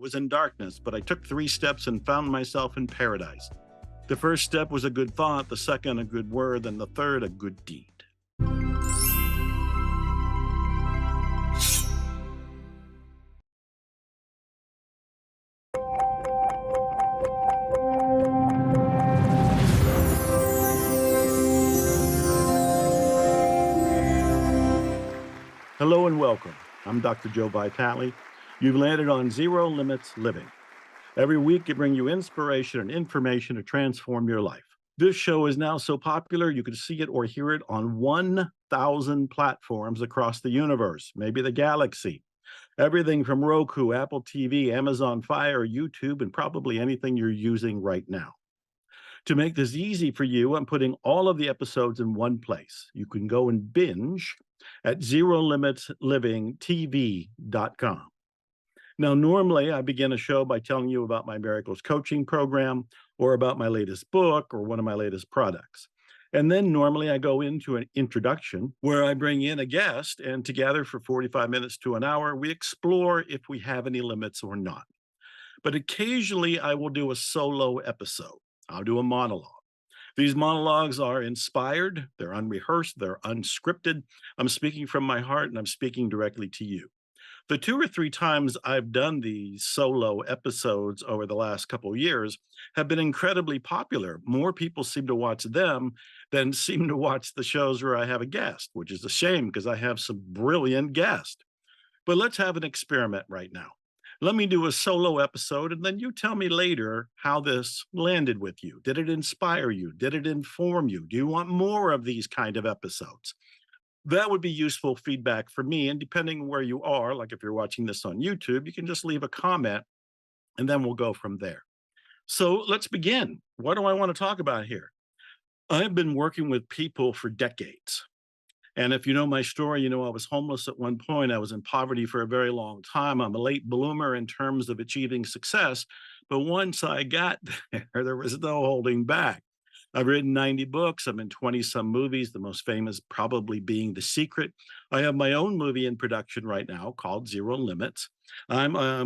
was in darkness, but I took 3 steps and found myself in paradise. The first step was a good thought, the second a good word, and the third a good deed. Hello and welcome. I'm Dr. Joe Vitale. You've landed on Zero Limits Living. Every week, I bring you inspiration and information to transform your life. This show is now so popular, you can see it or hear it on 1,000 platforms across the universe, maybe the galaxy. Everything from Roku, Apple TV, Amazon Fire, YouTube, and probably anything you're using right now. To make this easy for you, I'm putting all of the episodes in one place. You can go and binge at ZeroLimitsLivingTV.com. Now, normally I begin a show by telling you about my Miracles coaching program or about my latest book or one of my latest products. And then normally I go into an introduction where I bring in a guest, and together for 45 minutes to an hour, we explore if we have any limits or not. But occasionally I will do a solo episode. I'll do a monologue. These monologues are inspired, they're unrehearsed, they're unscripted. I'm speaking from my heart and I'm speaking directly to you. The 2 or 3 times I've done these solo episodes over the last couple of years have been incredibly popular. More people seem to watch them than seem to watch the shows where I have a guest, which is a shame because I have some brilliant guests. But let's have an experiment right now. Let me do a solo episode, and then you tell me later how this landed with you. Did it inspire you? Did it inform you? Do you want more of these kind of episodes? That would be useful feedback for me. And depending where you are, like if you're watching this on YouTube, you can just leave a comment and then we'll go from there. So let's begin. What do I want to talk about here? I've been working with people for decades. And if you know my story, you know I was homeless at one point. I was in poverty for a very long time. I'm a late bloomer in terms of achieving success. But once I got there was no holding back. I've written 90 books. I'm in 20-some movies, the most famous probably being The Secret. I have my own movie in production right now called Zero Limits. I'm a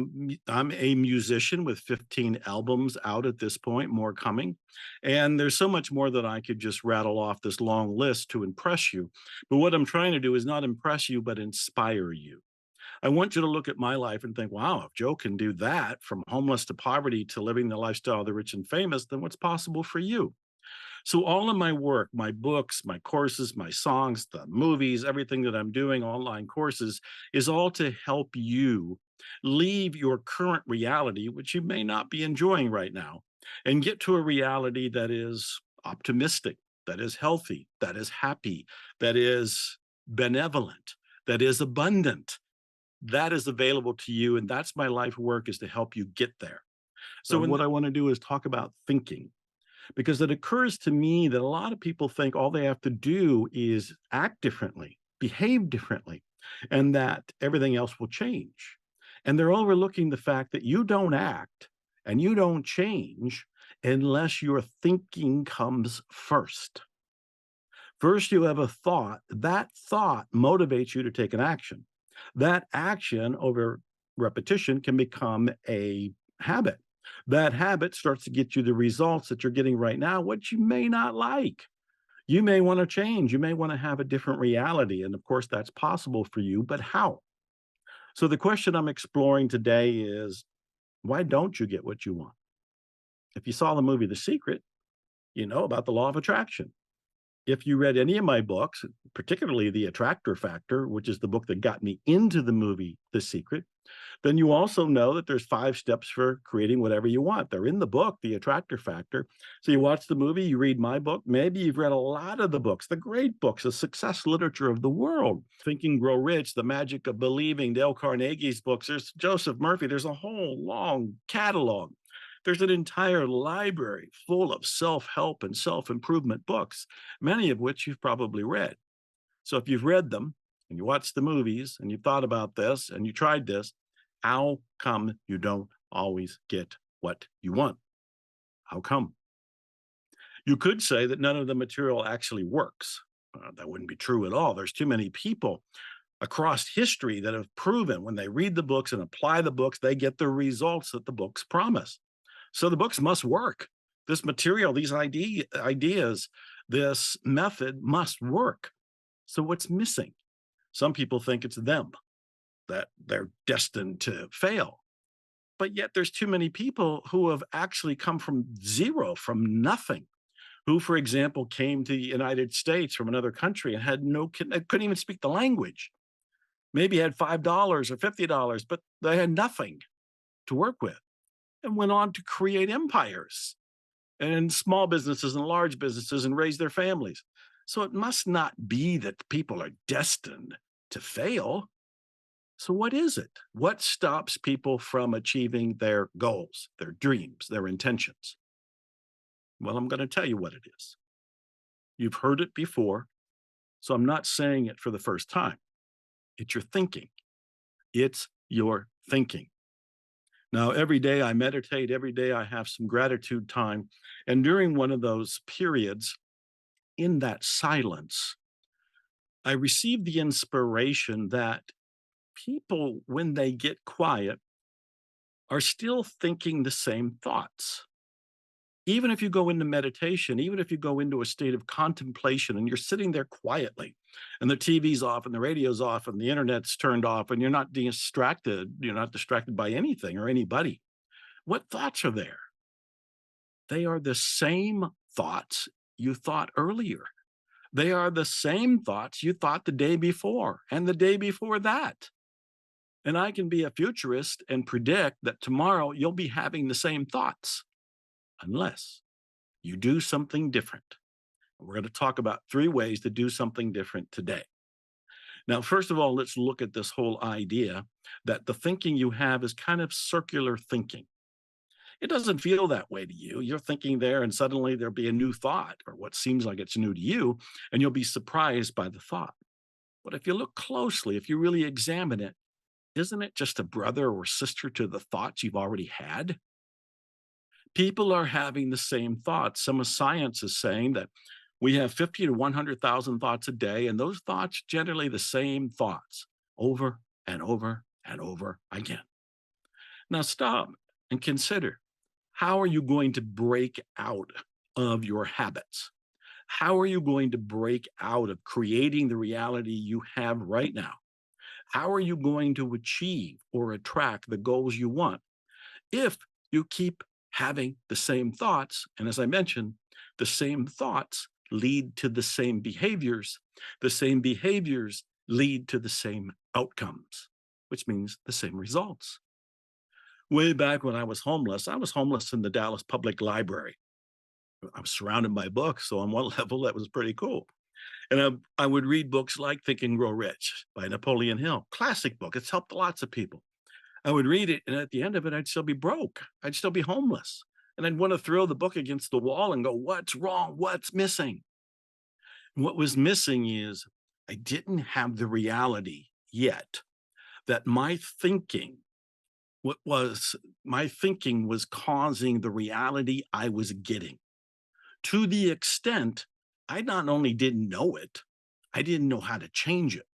musician with 15 albums out at this point, more coming. And there's so much more that I could just rattle off this long list to impress you. But what I'm trying to do is not impress you, but inspire you. I want you to look at my life and think, wow, if Joe can do that from homeless to poverty to living the lifestyle of the rich and famous, then what's possible for you? So all of my work, my books, my courses, my songs, the movies, everything that I'm doing, online courses, is all to help you leave your current reality, which you may not be enjoying right now, and get to a reality that is optimistic, that is healthy, that is happy, that is benevolent, that is abundant. That is available to you. And that's my life work, is to help you get there. So what I want to do is talk about thinking, because it occurs to me that a lot of people think all they have to do is act differently, behave differently, and that everything else will change. And they're overlooking the fact that you don't act and you don't change unless your thinking comes first. First, you have a thought. That thought motivates you to take an action. That action over repetition can become a habit. That habit starts to get you the results that you're getting right now, which you may not like. You may want to change. You may want to have a different reality. And of course, that's possible for you, but how? So the question I'm exploring today is, why don't you get what you want? If you saw the movie The Secret, you know about the law of attraction. If you read any of my books, particularly The Attractor Factor, which is the book that got me into the movie The Secret, then you also know that there's 5 steps for creating whatever you want. They're in the book, The Attractor Factor. So you watch the movie, you read my book. Maybe you've read a lot of the books, the great books, the success literature of the world. Think and Grow Rich, The Magic of Believing, Dale Carnegie's books. There's Joseph Murphy. There's a whole long catalog. There's an entire library full of self-help and self-improvement books, many of which you've probably read. So if you've read them and you watched the movies and you thought about this and you tried this, how come you don't always get what you want? How come? You could say that none of the material actually works. That wouldn't be true at all. There's too many people across history that have proven when they read the books and apply the books, they get the results that the books promise. So the books must work. This material, these ideas, this method must work. So what's missing? Some people think it's them, that they're destined to fail. But yet there's too many people who have actually come from zero, from nothing, who, for example, came to the United States from another country and had couldn't even speak the language. Maybe had $5 or $50, but they had nothing to work with and went on to create empires and small businesses and large businesses and raise their families. So it must not be that people are destined to fail. So what is it? What stops people from achieving their goals, their dreams, their intentions? Well, I'm going to tell you what it is. You've heard it before, so I'm not saying it for the first time. It's your thinking. It's your thinking. Now, every day I meditate, every day I have some gratitude time. And during one of those periods, in that silence, I received the inspiration that people, when they get quiet, are still thinking the same thoughts. Even if you go into meditation, even if you go into a state of contemplation and you're sitting there quietly and the TV's off and the radio's off and the internet's turned off and you're not distracted by anything or anybody. What thoughts are there? They are the same thoughts you thought earlier. They are the same thoughts you thought the day before and the day before that. And I can be a futurist and predict that tomorrow you'll be having the same thoughts unless you do something different. We're going to talk about 3 ways to do something different today. Now, first of all, let's look at this whole idea that the thinking you have is kind of circular thinking. It doesn't feel that way to you. You're thinking there, and suddenly there'll be a new thought, or what seems like it's new to you, and you'll be surprised by the thought. But if you look closely, if you really examine it, isn't it just a brother or sister to the thoughts you've already had? People are having the same thoughts. Some of science is saying that we have 50 to 100,000 thoughts a day, and those thoughts generally the same thoughts over and over and over again. Now stop and consider, how are you going to break out of your habits? How are you going to break out of creating the reality you have right now? How are you going to achieve or attract the goals you want if you keep having the same thoughts? And as I mentioned, the same thoughts lead to the same behaviors. The same behaviors lead to the same outcomes, which means the same results. Way back when I was homeless in the Dallas Public Library. I was surrounded by books, so on one level, that was pretty cool. And I would read books like Think and Grow Rich by Napoleon Hill, classic book. It's helped lots of people. I would read it, and at the end of it, I'd still be broke. I'd still be homeless. And I'd want to throw the book against the wall and go, what's wrong? What's missing? And what was missing is I didn't have the reality yet that my thinking was causing the reality I was getting. To the extent I not only didn't know it, I didn't know how to change it.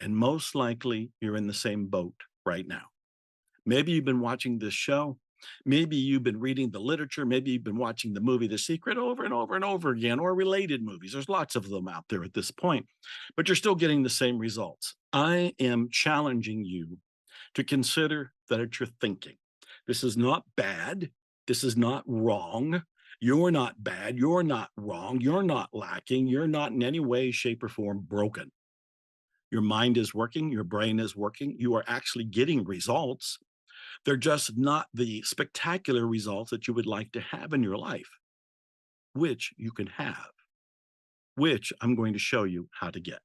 And most likely you're in the same boat right now. Maybe you've been watching this show. Maybe you've been reading the literature. Maybe you've been watching the movie The Secret over and over and over again, or related movies. There's lots of them out there at this point, but you're still getting the same results. I am challenging you to consider that it's your thinking. This is not bad. This is not wrong. You're not bad. You're not wrong. You're not lacking. You're not in any way, shape, or form broken. Your mind is working. Your brain is working. You are actually getting results. They're just not the spectacular results that you would like to have in your life, which you can have, which I'm going to show you how to get.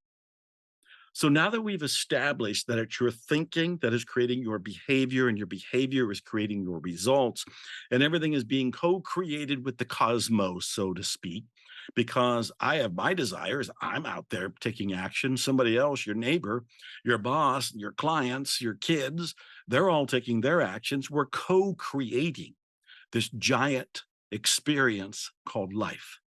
So now that we've established that it's your thinking that is creating your behavior and your behavior is creating your results, and everything is being co-created with the cosmos, so to speak, because I have my desires, I'm out there taking action. Somebody else, your neighbor, your boss, your clients, your kids, they're all taking their actions. We're co-creating this giant experience called life.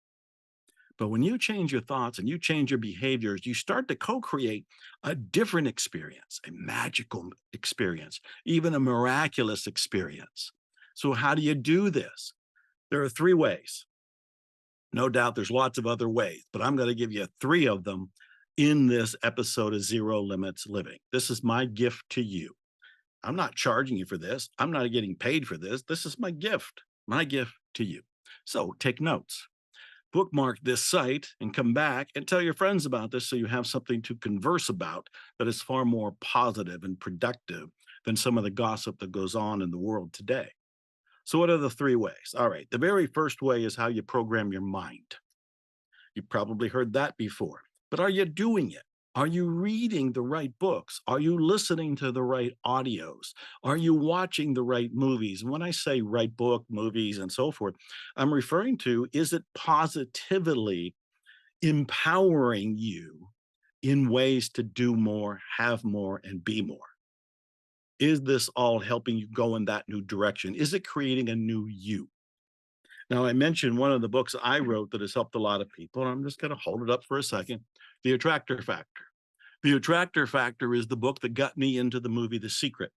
But when you change your thoughts and you change your behaviors, you start to co create a different experience, a magical experience, even a miraculous experience. So, how do you do this? There are three ways. No doubt there's lots of other ways, but I'm going to give you three of them in this episode of Zero Limits Living. This is my gift to you. I'm not charging you for this. I'm not getting paid for this. This is my gift to you. So take notes, bookmark this site, and come back and tell your friends about this so you have something to converse about that is far more positive and productive than some of the gossip that goes on in the world today. So, what are the three ways? All right. The very first way is how you program your mind. You've probably heard that before, but are you doing it? Are you reading the right books? Are you listening to the right audios? Are you watching the right movies? And when I say right book, movies, and so forth, I'm referring to, is it positively empowering you in ways to do more, have more, and be more? Is this all helping you go in that new direction? Is it creating a new you? Now, I mentioned one of the books I wrote that has helped a lot of people, and I'm just going to hold it up for a second. The Attractor Factor. The Attractor Factor is the book that got me into the movie The Secret.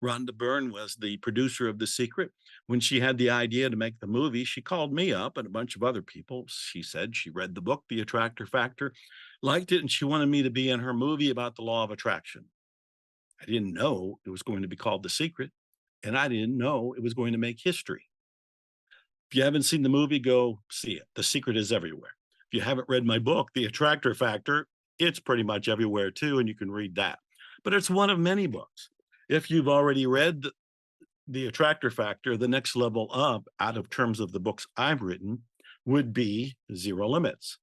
Rhonda Byrne was the producer of The Secret. When she had the idea to make the movie, she called me up and a bunch of other people. She said she read the book, The Attractor Factor, liked it, and she wanted me to be in her movie about the law of attraction. I didn't know it was going to be called The Secret, and I didn't know it was going to make history. If you haven't seen the movie, go see it. The Secret is everywhere. If you haven't read my book, The Attractor Factor, it's pretty much everywhere too, and you can read that. But it's one of many books. If you've already read The Attractor Factor, the next level up out of terms of the books I've written would be Zero Limits.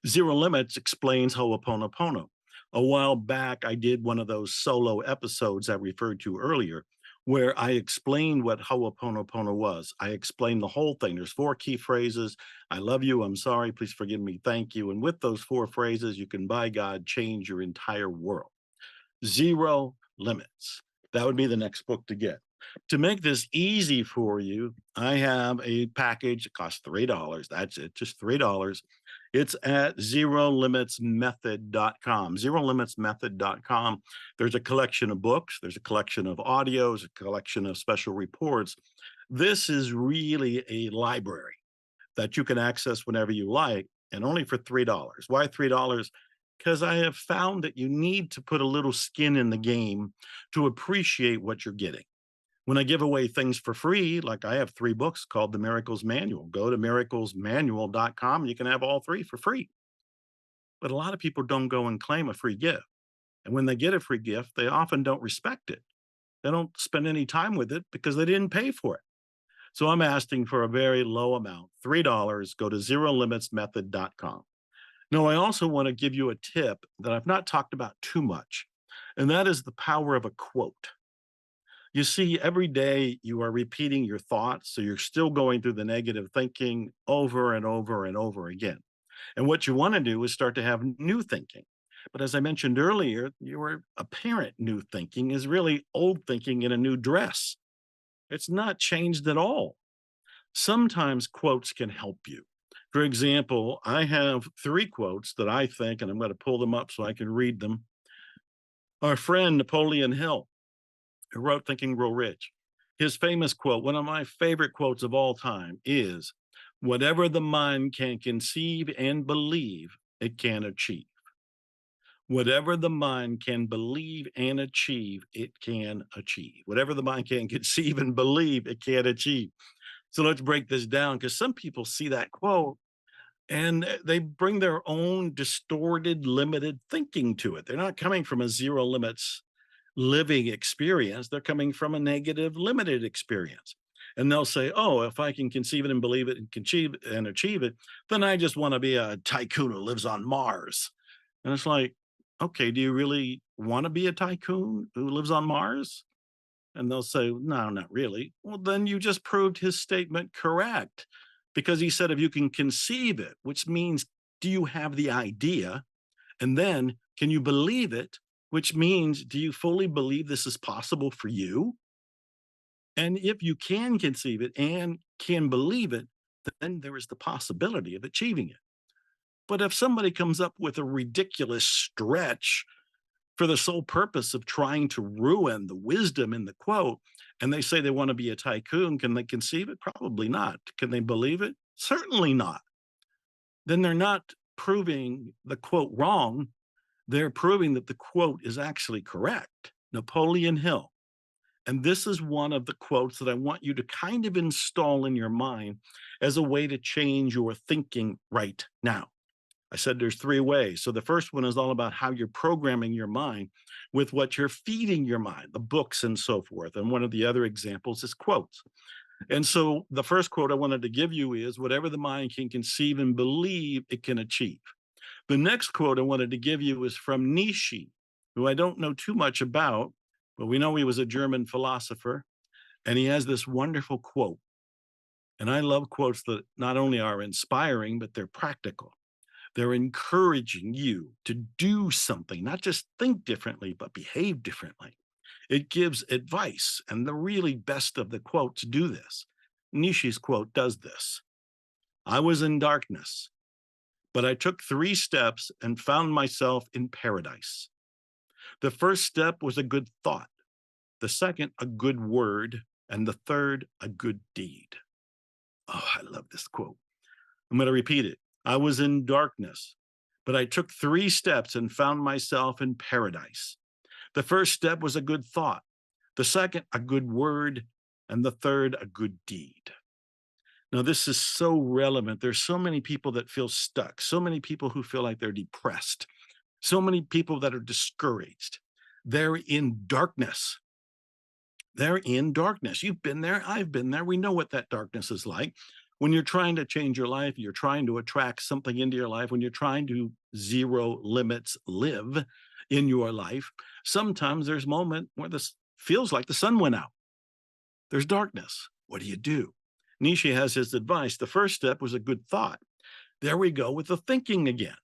Zero Limits explains Ho'oponopono. A while back, I did one of those solo episodes I referred to earlier, where I explained what Ho'oponopono was. I explained the whole thing. There's four key phrases. I love you. I'm sorry. Please forgive me. Thank you. And with those four phrases, you can, by God, change your entire world. Zero Limits. That would be the next book to get. To make this easy for you, I have a package. It costs $3. That's it, just $3. It's at zerolimitsmethod.com. Zerolimitsmethod.com. There's a collection of books, there's a collection of audios, a collection of special reports. This is really a library that you can access whenever you like, and only for $3. Why $3? Because I have found that you need to put a little skin in the game to appreciate what you're getting. When I give away things for free, like I have three books called The Miracles Manual, go to miraclesmanual.com and you can have all three for free. But a lot of people don't go and claim a free gift. And when they get a free gift, they often don't respect it. They don't spend any time with it because they didn't pay for it. So I'm asking for a very low amount, $3. Go to zerolimitsmethod.com. Now, I also want to give you a tip that I've not talked about too much, and that is the power of a quote. You see, every day you are repeating your thoughts, so you're still going through the negative thinking over and over and over again. And what you want to do is start to have new thinking. But as I mentioned earlier, your apparent new thinking is really old thinking in a new dress. It's not changed at all. Sometimes quotes can help you. For example, I have three quotes that I think, and I'm going to pull them up so I can read them. Our friend Napoleon Hill, who wrote Think and Grow Rich, his famous quote, one of my favorite quotes of all time, is, "Whatever the mind can conceive and believe, it can achieve." Whatever the mind can believe and achieve, it can achieve. Whatever the mind can conceive and believe, it can achieve. So let's break this down, because some people see that quote and they bring their own distorted, limited thinking to it. They're not coming from a zero limits living experience. They're coming from a negative, limited experience. And they'll say, oh, if I can conceive it and believe it and achieve it, then I just want to be a tycoon who lives on Mars. And it's like, okay, do you really want to be a tycoon who lives on Mars? And they'll say, no, not really. Well, then you just proved his statement correct, because he said, if you can conceive it, which means, do you have the idea? And then, can you believe it? Which means, do you fully believe this is possible for you? And if you can conceive it and can believe it, then there is the possibility of achieving it. But if somebody comes up with a ridiculous stretch for the sole purpose of trying to ruin the wisdom in the quote, and they say they want to be a tycoon, can they conceive it? Probably not. Can they believe it? Certainly not. Then they're not proving the quote wrong. They're proving that the quote is actually correct. Napoleon Hill. And this is one of the quotes that I want you to kind of install in your mind as a way to change your thinking right now. I said there's three ways. So the first one is all about how you're programming your mind with what you're feeding your mind, the books and so forth. And one of the other examples is quotes. And so the first quote I wanted to give you is whatever the mind can conceive and believe, it can achieve. The next quote I wanted to give you is from Nietzsche, who I don't know too much about, but we know he was a German philosopher. And he has this wonderful quote. And I love quotes that not only are inspiring, but they're practical. They're encouraging you to do something, not just think differently, but behave differently. It gives advice, and the really best of the quotes do this. Nietzsche's quote does this. I was in darkness, but I took 3 steps and found myself in paradise. The first step was a good thought, the second, a good word, and the third, a good deed. Oh, I love this quote. I'm going to repeat it. I was in darkness, but I took 3 steps and found myself in paradise. The first step was a good thought, the second, a good word, and the third, a good deed. Now, this is so relevant. There's so many people that feel stuck, so many people who feel like they're depressed, so many people that are discouraged. They're in darkness. They're in darkness. You've been there. I've been there. We know what that darkness is like. When you're trying to change your life, you're trying to attract something into your life, when you're trying to zero limits live in your life, sometimes there's a moment where this feels like the sun went out. There's darkness. What do? Nietzsche has his advice. The first step was a good thought. There we go with the thinking again.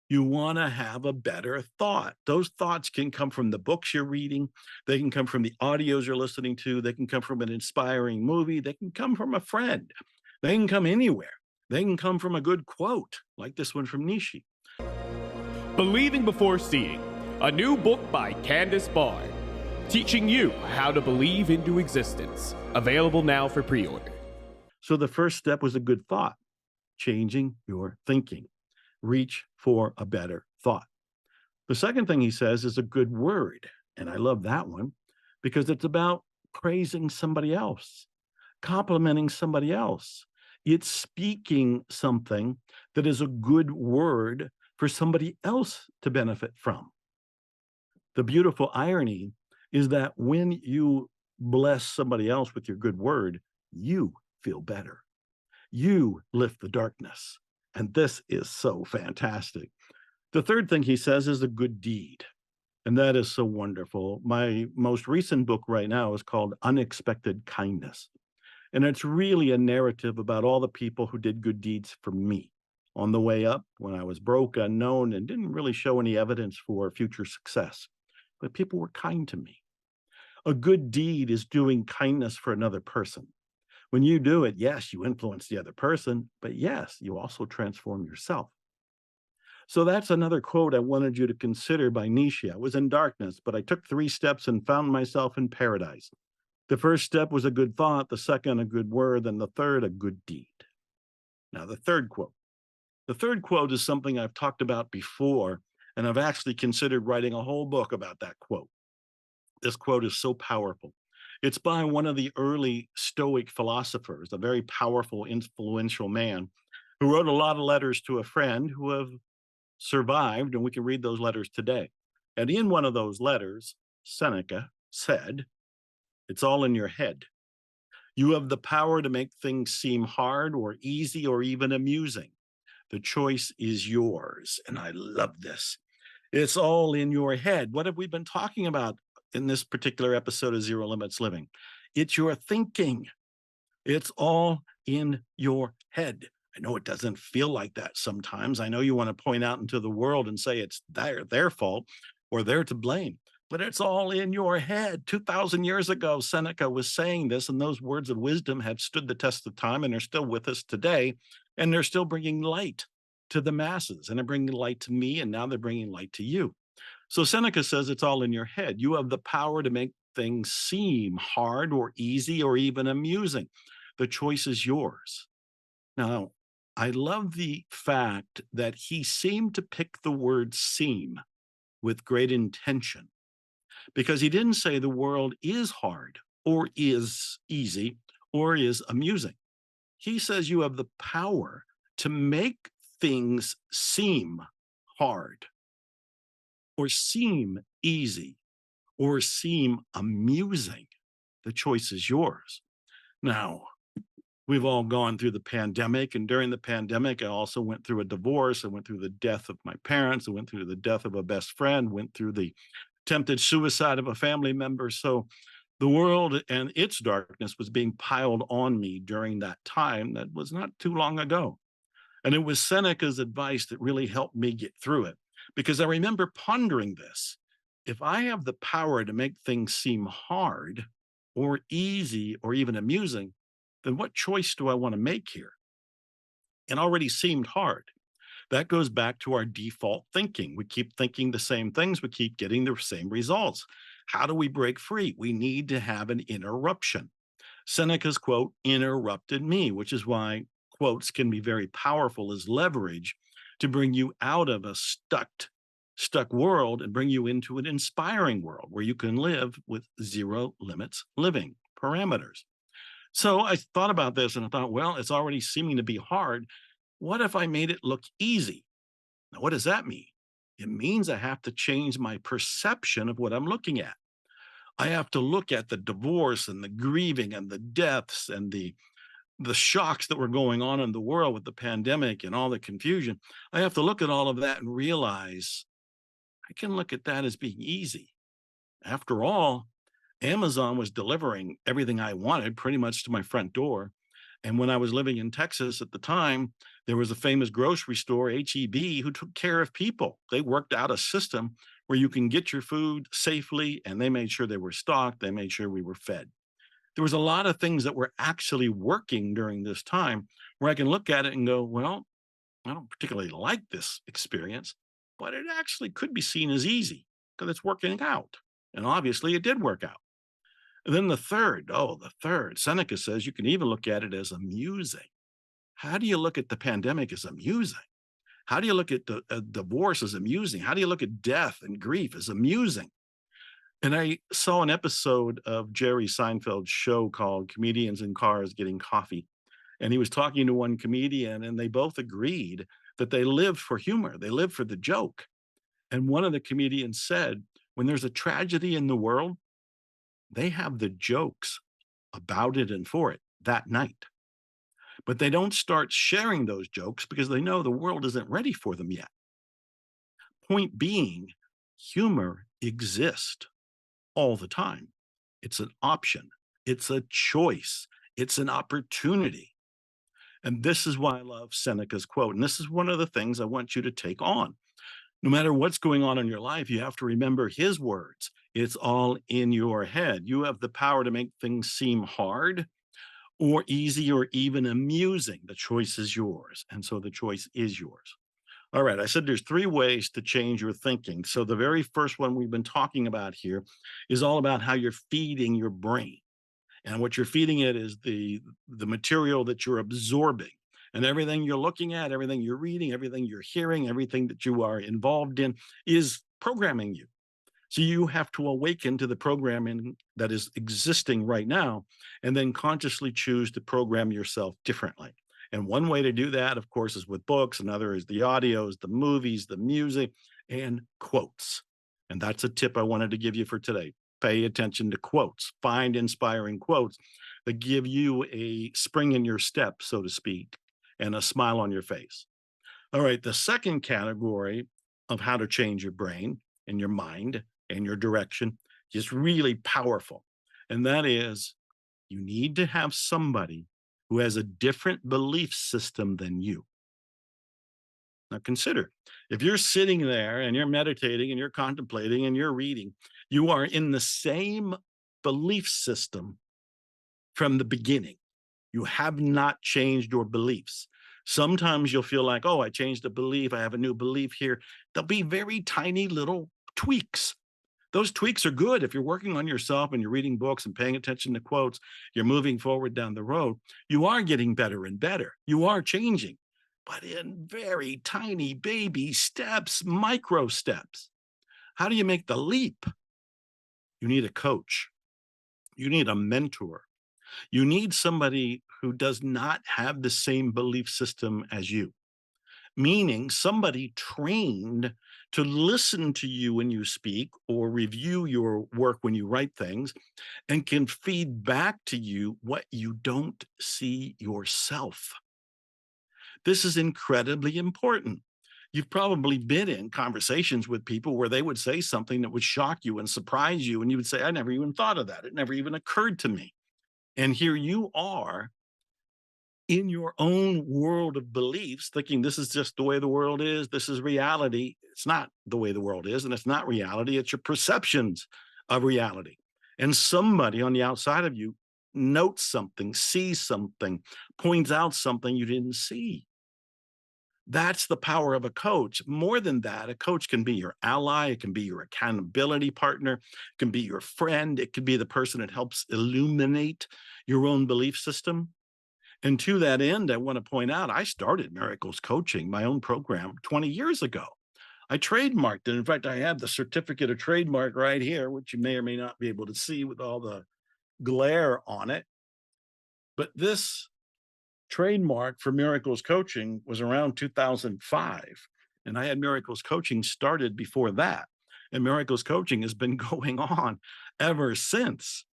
You want to have a better thought. Those thoughts can come from the books you're reading. They can come from the audios you're listening to. They can come from an inspiring movie. They can come from a friend. They can come anywhere. They can come from a good quote, like this one from Nietzsche. Believing Before Seeing, a new book by Candace Barr, teaching you how to believe into existence. Available now for pre-order. So the first step was a good thought, changing your thinking. Reach for a better thought. The second thing he says is a good word. And I love that one because it's about praising somebody else, complimenting somebody else. It's speaking something that is a good word for somebody else to benefit from. The beautiful irony is that when you bless somebody else with your good word, you feel better. You lift the darkness. And this is so fantastic. The third thing he says is a good deed. And that is so wonderful. My most recent book right now is called Unexpected Kindness. And it's really a narrative about all the people who did good deeds for me on the way up when I was broke, unknown, and didn't really show any evidence for future success. But people were kind to me. A good deed is doing kindness for another person. When you do it, yes, you influence the other person, but yes, you also transform yourself. So that's another quote I wanted you to consider by Nietzsche. I was in darkness, but I took 3 steps and found myself in paradise. The first step was a good thought, the second, a good word, and the third, a good deed. Now, the third quote. The third quote is something I've talked about before, and I've actually considered writing a whole book about that quote. This quote is so powerful. It's by one of the early Stoic philosophers, a very powerful, influential man who wrote a lot of letters to a friend who have survived, and we can read those letters today. And in one of those letters, Seneca said, "It's all in your head. You have the power to make things seem hard or easy or even amusing. The choice is yours." And I love this. It's all in your head. What have we been talking about in this particular episode of Zero Limits Living? It's your thinking. It's all in your head. I know it doesn't feel like that sometimes. I know you want to point out into the world and say it's their fault or they're to blame. But it's all in your head. 2,000 years ago, Seneca was saying this, and those words of wisdom have stood the test of time and are still with us today. And they're still bringing light to the masses, and they're bringing light to me, and now they're bringing light to you. So Seneca says it's all in your head. You have the power to make things seem hard or easy or even amusing. The choice is yours. Now, I love the fact that he seemed to pick the word seem with great intention because he didn't say the world is hard or is easy or is amusing. He says you have the power to make things seem hard or seem easy or seem amusing. The choice is yours. Now, we've all gone through the pandemic, and during the pandemic, I also went through a divorce. I went through the death of my parents. I went through the death of a best friend, went through the attempted suicide of a family member. So the world and its darkness was being piled on me during that time that was not too long ago. And it was Seneca's advice that really helped me get through it because I remember pondering this. If I have the power to make things seem hard or easy or even amusing, then what choice do I want to make here? It already seemed hard. That goes back to our default thinking. We keep thinking the same things, we keep getting the same results. How do we break free? We need to have an interruption. Seneca's quote interrupted me, which is why quotes can be very powerful as leverage to bring you out of a stuck world and bring you into an inspiring world where you can live with zero limits living parameters. So I thought about this and I thought, well, it's already seeming to be hard. What if I made it look easy? Now, what does that mean? It means I have to change my perception of what I'm looking at. I have to look at the divorce and the grieving and the deaths and the shocks that were going on in the world with the pandemic and all the confusion. I have to look at all of that and realize I can look at that as being easy. After all, Amazon was delivering everything I wanted pretty much to my front door. And when I was living in Texas at the time, there was a famous grocery store, HEB, who took care of people. They worked out a system where you can get your food safely, and they made sure they were stocked. They made sure we were fed. There was a lot of things that were actually working during this time where I can look at it and go, well, I don't particularly like this experience, but it actually could be seen as easy because it's working out. And obviously it did work out. And then the third, Seneca says you can even look at it as amusing. How do you look at the pandemic as amusing? How do you look at the divorce as amusing? How do you look at death and grief as amusing? And I saw an episode of Jerry Seinfeld's show called Comedians in Cars Getting Coffee. And he was talking to one comedian, and they both agreed that they live for humor, they live for the joke. And one of the comedians said, when there's a tragedy in the world, they have the jokes about it and for it that night. But they don't start sharing those jokes because they know the world isn't ready for them yet. Point being, humor exists all the time. It's an option, it's a choice, it's an opportunity. And this is why I love Seneca's quote. And this is one of the things I want you to take on. No matter what's going on in your life, you have to remember his words. It's all in your head. You have the power to make things seem hard or easy or even amusing. The choice is yours. And so the choice is yours. All right. I said there's three ways to change your thinking. So the very first one we've been talking about here is all about how you're feeding your brain. And what you're feeding it is the material that you're absorbing. And everything you're looking at, everything you're reading, everything you're hearing, everything that you are involved in is programming you. So you have to awaken to the programming that is existing right now and then consciously choose to program yourself differently. And one way to do that, of course, is with books. Another is the audios, the movies, the music, and quotes. And that's a tip I wanted to give you for today. Pay attention to quotes. Find inspiring quotes that give you a spring in your step, so to speak, and a smile on your face. All right, the second category of how to change your brain and your mind and your direction is really powerful. And that is you need to have somebody who has a different belief system than you. Now consider if you're sitting there and you're meditating and you're contemplating and you're reading, You are in the same belief system from the beginning. You have not changed your beliefs. Sometimes you'll feel like, oh, I changed a belief. I have a new belief here. There'll be very tiny little tweaks. Those tweaks are good. If you're working on yourself and you're reading books and paying attention to quotes, you're moving forward down the road, you are getting better and better. You are changing, but in very tiny baby steps, micro steps. How do you make the leap? You need a coach. You need a mentor. You need somebody who does not have the same belief system as you, meaning somebody trained to listen to you when you speak or review your work when you write things and can feed back to you what you don't see yourself. This is incredibly important. You've probably been in conversations with people where they would say something that would shock you and surprise you, and you would say, I never even thought of that. It never even occurred to me. And here you are in your own world of beliefs, thinking this is just the way the world is. This is reality. It's not the way the world is, and it's not reality. It's your perceptions of reality. And somebody on the outside of you notes something, sees something, points out something you didn't see. That's the power of a coach. More than that, a coach can be your ally, it can be your accountability partner, it can be your friend, it can be the person that helps illuminate your own belief system. And to that end, I want to point out I started Miracles Coaching, my own program, 20 years ago. I trademarked it. In fact, I have the certificate of trademark right here, which you may or may not be able to see with all the glare on it. But this trademark for Miracles Coaching was around 2005. And I had Miracles Coaching started before that. And Miracles Coaching has been going on ever since.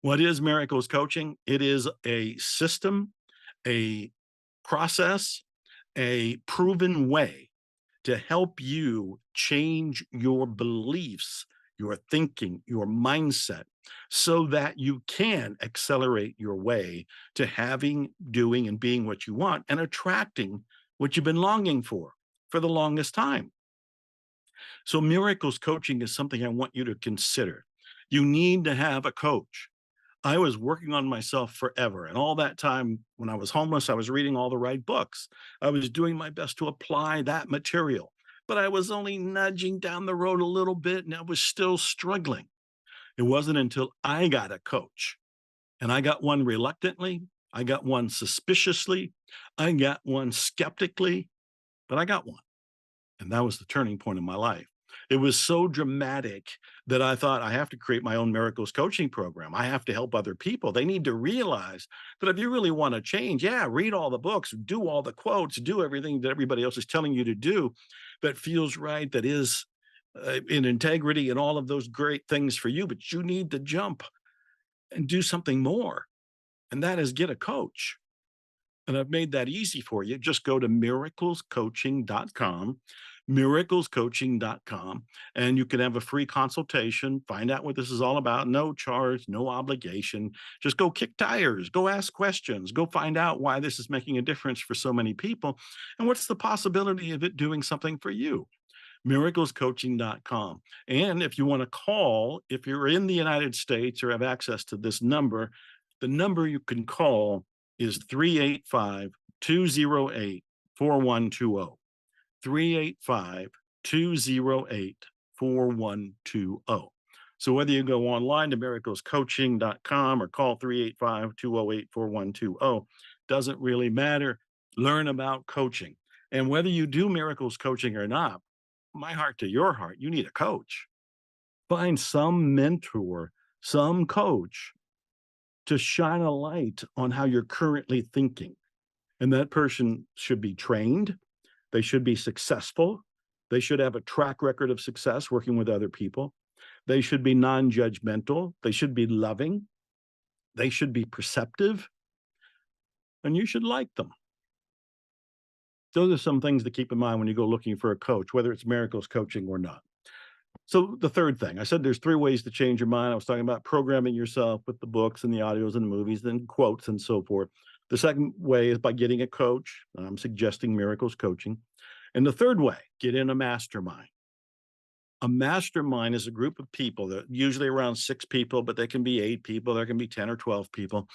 What is Miracles Coaching? It is a system, a process, a proven way to help you change your beliefs, your thinking, your mindset, so that you can accelerate your way to having, doing, and being what you want and attracting what you've been longing for the longest time. So, Miracles Coaching is something I want you to consider. You need to have a coach. I was working on myself forever. And all that time when I was homeless, I was reading all the right books. I was doing my best to apply that material, but I was only nudging down the road a little bit and I was still struggling. It wasn't until I got a coach, and I got one reluctantly, I got one suspiciously, I got one skeptically, but I got one. And that was the turning point in my life. It was so dramatic that I thought I have to create my own Miracles Coaching program. I have to help other people. They need to realize that if you really want to change, yeah, read all the books, do all the quotes, do everything that everybody else is telling you to do that feels right, that is in integrity and all of those great things for you. But you need to jump and do something more. And that is get a coach. And I've made that easy for you. Just go to miraclescoaching.com, miraclescoaching.com, and you can have a free consultation, find out what this is all about. No charge, no obligation. Just go kick tires, go ask questions, go find out why this is making a difference for so many people. And what's the possibility of it doing something for you? Miraclescoaching.com. And if you want to call, if you're in the United States or have access to this number, the number you can call is 385 208 4120. 385 208 4120. So whether you go online to miraclescoaching.com or call 385 208 4120, doesn't really matter. Learn about coaching. And whether you do Miracles Coaching or not, my heart to your heart, you need a coach. Find some mentor, some coach to shine a light on how you're currently thinking. And that person should be trained. They should be successful. They should have a track record of success working with other people. They should be non-judgmental. They should be loving. They should be perceptive. And you should like them. Those are some things to keep in mind when you go looking for a coach, whether it's Miracles Coaching or not. So the third thing, I said there's 3 ways to change your mind. I was talking about programming yourself with the books and the audios and the movies, then quotes and so forth. The second way is by getting a coach. I'm suggesting Miracles Coaching. And the third way, get in a mastermind. A mastermind is a group of people that usually around 6 people, but they can be 8 people, there can be 10 or 12 people.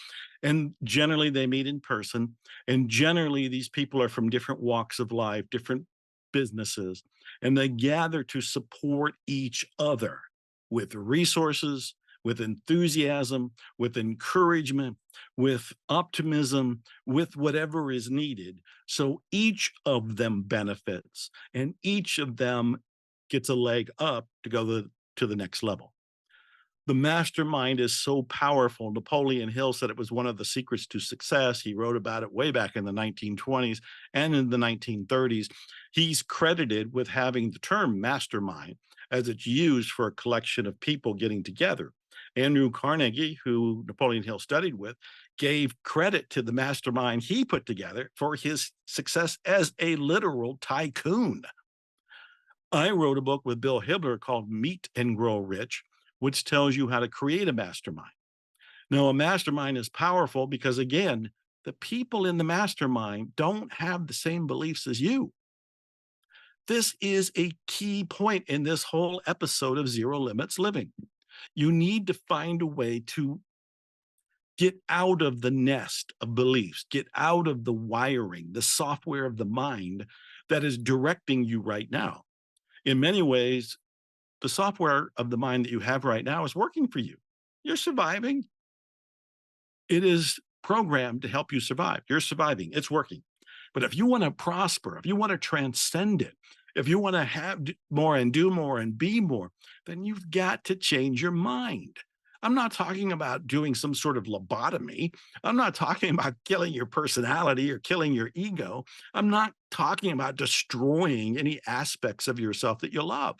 And generally they meet in person. And generally these people are from different walks of life, different businesses, and they gather to support each other with resources, with enthusiasm, with encouragement, with optimism, with whatever is needed. So each of them benefits and each of them gets a leg up to go to the next level. The mastermind is so powerful. Napoleon Hill said it was one of the secrets to success. He wrote about it way back in the 1920s and in the 1930s. He's credited with having the term mastermind as it's used for a collection of people getting together. Andrew Carnegie, who Napoleon Hill studied with, gave credit to the mastermind he put together for his success as a literal tycoon. I wrote a book with Bill Hibler called Meet and Grow Rich, which tells you how to create a mastermind. Now, a mastermind is powerful because, again, the people in the mastermind don't have the same beliefs as you. This is a key point in this whole episode of Zero Limits Living. You need to find a way to get out of the nest of beliefs, get out of the wiring, the software of the mind that is directing you right now. In many ways, the software of the mind that you have right now is working for you. You're surviving. It is programmed to help you survive. You're surviving. It's working. But if you want to prosper, if you want to transcend it, if you want to have more and do more and be more, then you've got to change your mind. I'm not talking about doing some sort of lobotomy. I'm not talking about killing your personality or killing your ego. I'm not talking about destroying any aspects of yourself that you love.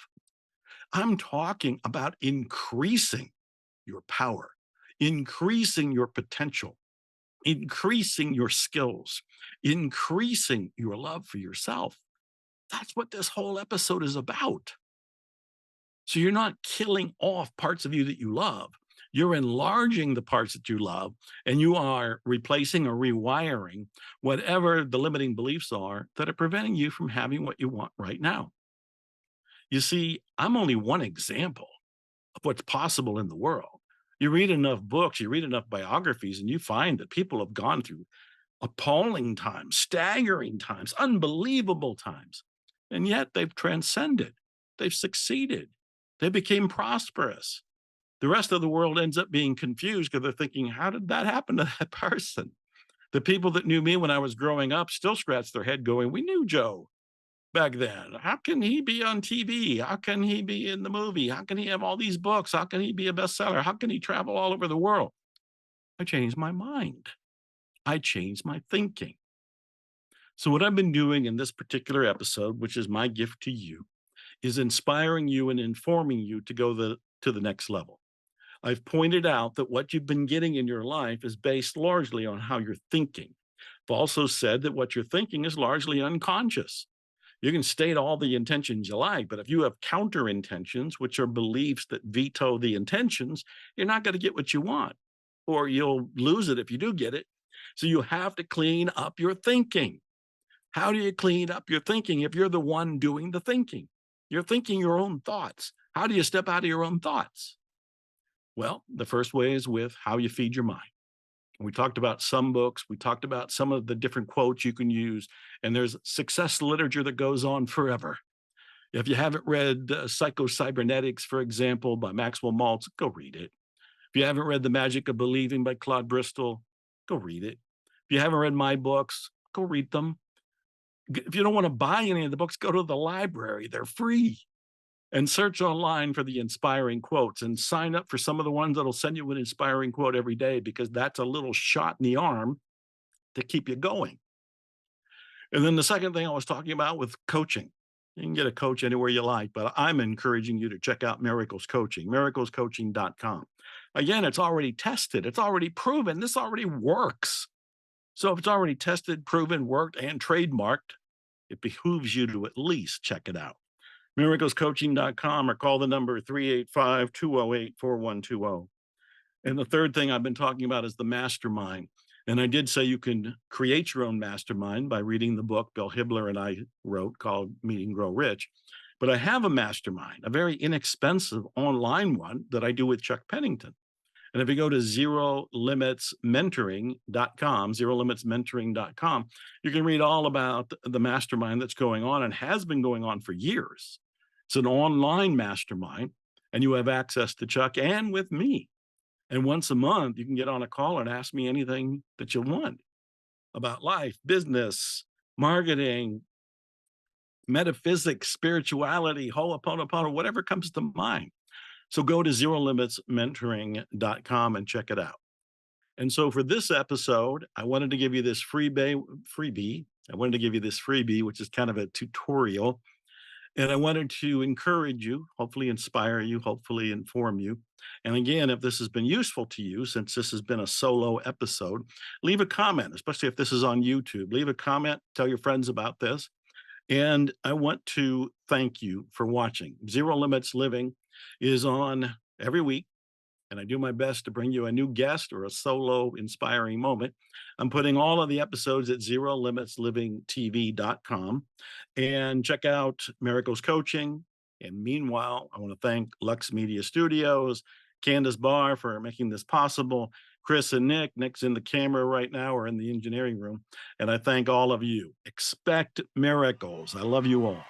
I'm talking about increasing your power, increasing your potential, increasing your skills, increasing your love for yourself. That's what this whole episode is about. So you're not killing off parts of you that you love. You're enlarging the parts that you love, and you are replacing or rewiring whatever the limiting beliefs are that are preventing you from having what you want right now. You see, I'm only one example of what's possible in the world. You read enough books, you read enough biographies, and you find that people have gone through appalling times, staggering times, unbelievable times, and yet they've transcended, they've succeeded, they became prosperous. The rest of the world ends up being confused because they're thinking, how did that happen to that person? The people that knew me when I was growing up still scratch their head going, we knew Joe back then. How can he be on TV? How can he be in the movie? How can he have all these books? How can he be a bestseller? How can he travel all over the world? I changed my mind. I changed my thinking. So what I've been doing in this particular episode, which is my gift to you, is inspiring you and informing you to go to the next level. I've pointed out that what you've been getting in your life is based largely on how you're thinking. I've also said that what you're thinking is largely unconscious. You can state all the intentions you like, but if you have counter intentions, which are beliefs that veto the intentions, you're not going to get what you want, or you'll lose it if you do get it. So you have to clean up your thinking. How do you clean up your thinking if you're the one doing the thinking? You're thinking your own thoughts. How do you step out of your own thoughts? Well, the first way is with how you feed your mind. We talked about some books. We talked about some of the different quotes you can use. And there's success literature that goes on forever. If you haven't read Psycho-Cybernetics, for example, by Maxwell Maltz, go read it. If you haven't read The Magic of Believing by Claude Bristol, go read it. If you haven't read my books, go read them. If you don't want to buy any of the books, go to the library. They're free. And search online for the inspiring quotes and sign up for some of the ones that'll send you an inspiring quote every day, because that's a little shot in the arm to keep you going. And then the second thing I was talking about with coaching, you can get a coach anywhere you like, but I'm encouraging you to check out Miracles Coaching, miraclescoaching.com. Again, it's already tested. It's already proven. This already works. So if it's already tested, proven, worked, and trademarked, it behooves you to at least check it out. miraclescoaching.com, or call the number 385-208-4120. And the third thing I've been talking about is the mastermind. And I did say you can create your own mastermind by reading the book Bill Hibler and I wrote called Meet and Grow Rich. But I have a mastermind, a very inexpensive online one that I do with Chuck Pennington. And if you go to zerolimitsmentoring.com, you can read all about the mastermind that's going on and has been going on for years. It's an online mastermind, and you have access to Chuck and with me. And once a month, you can get on a call and ask me anything that you want about life, business, marketing, metaphysics, spirituality, ho'oponopono, whatever comes to mind. So go to zerolimitsmentoring.com and check it out. And so for this episode, I wanted to give you this freebie. I wanted to give you this freebie, which is kind of a tutorial. And I wanted to encourage you, hopefully inspire you, hopefully inform you. And again, if this has been useful to you, since this has been a solo episode, leave a comment, especially if this is on YouTube. Leave a comment, tell your friends about this. And I want to thank you for watching. Zero Limits Living is on every week, and I do my best to bring you a new guest or a solo inspiring moment. I'm putting all of the episodes at zerolimitslivingtv.com, and check out Miracles Coaching. And meanwhile, I want to thank Lux Media Studios, Candace Barr for making this possible, Chris and Nick. Nick's in the camera right now or in the engineering room. And I thank all of you. Expect miracles. I love you all.